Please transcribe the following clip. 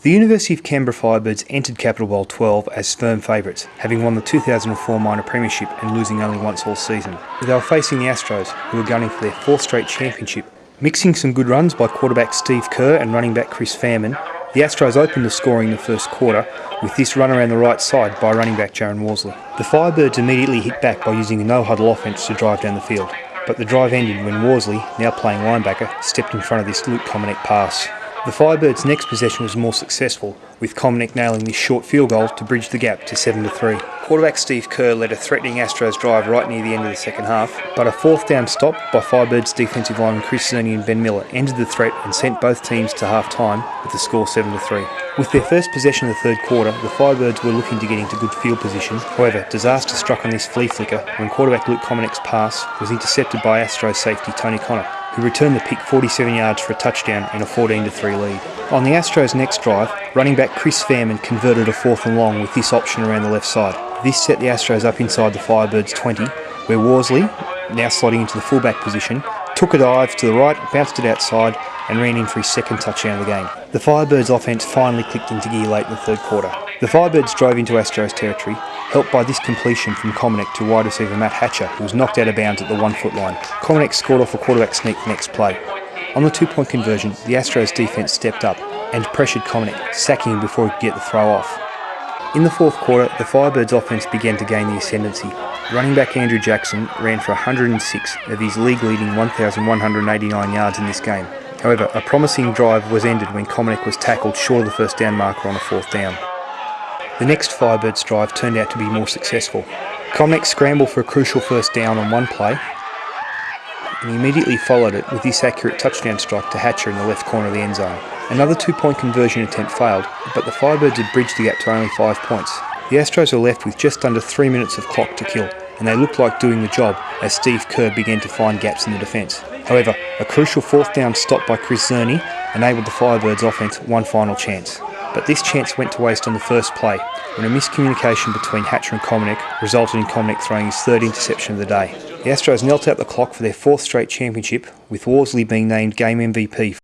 The University of Canberra Firebirds entered Capital Bowl XII as firm favourites, having won the 2004 minor premiership and losing only once all season. They were facing the Astros, who were gunning for their fourth straight championship. Mixing some good runs by quarterback Steve Kerr and running back Chris Fairman, the Astros opened the scoring in the first quarter with this run around the right side by running back Jaron Worsley. The Firebirds immediately hit back by using a no-huddle offense to drive down the field, but the drive ended when Worsley, now playing linebacker, stepped in front of this Luke Cominick pass. The Firebirds' next possession was more successful, with Cominick nailing this short field goal to bridge the gap to 7-3. Quarterback Steve Kerr led a threatening Astros drive right near the end of the second half, but a fourth down stop by Firebirds defensive lineman Chris Zerny and Ben Miller ended the threat and sent both teams to half-time with the score 7-3. With their first possession of the third quarter, the Firebirds were looking to get into good field position. However, disaster struck on this flea flicker when quarterback Luke Cominick's pass was intercepted by Astros safety Tony Connor, who returned the pick 47 yards for a touchdown in a 14-3 lead. On the Astros' next drive, running back Chris Fairman converted a 4th and long with this option around the left side. This set the Astros up inside the Firebirds' 20, where Worsley, now sliding into the fullback position, took a dive to the right, bounced it outside, and ran in for his second touchdown of the game. The Firebirds' offense finally clicked into gear late in the third quarter. The Firebirds drove into Astros territory, helped by this completion from Cominick to wide receiver Matt Hatcher, who was knocked out of bounds at the 1-foot line. Cominick scored off a quarterback sneak the next play. On the 2-point conversion, the Astros defense stepped up and pressured Cominick, sacking him before he could get the throw off. In the fourth quarter, the Firebirds offense began to gain the ascendancy. Running back Andrew Jackson ran for 106 of his league-leading 1,189 yards in this game. However, a promising drive was ended when Cominick was tackled short of the first down marker on a 4th down. The next Firebirds drive turned out to be more successful. Cominick scrambled for a crucial first down on one play, and he immediately followed it with this accurate touchdown strike to Hatcher in the left corner of the end zone. Another 2-point conversion attempt failed, but the Firebirds had bridged the gap to only 5 points. The Astros were left with just under 3 minutes of clock to kill, and they looked like doing the job as Steve Kerr began to find gaps in the defence. However, a crucial 4th down stop by Chris Zerny enabled the Firebirds offence one final chance. But this chance went to waste on the first play, when a miscommunication between Hatcher and Cominick resulted in Cominick throwing his 3rd interception of the day. The Astros knelt out the clock for their 4th straight championship, with Worsley being named game MVP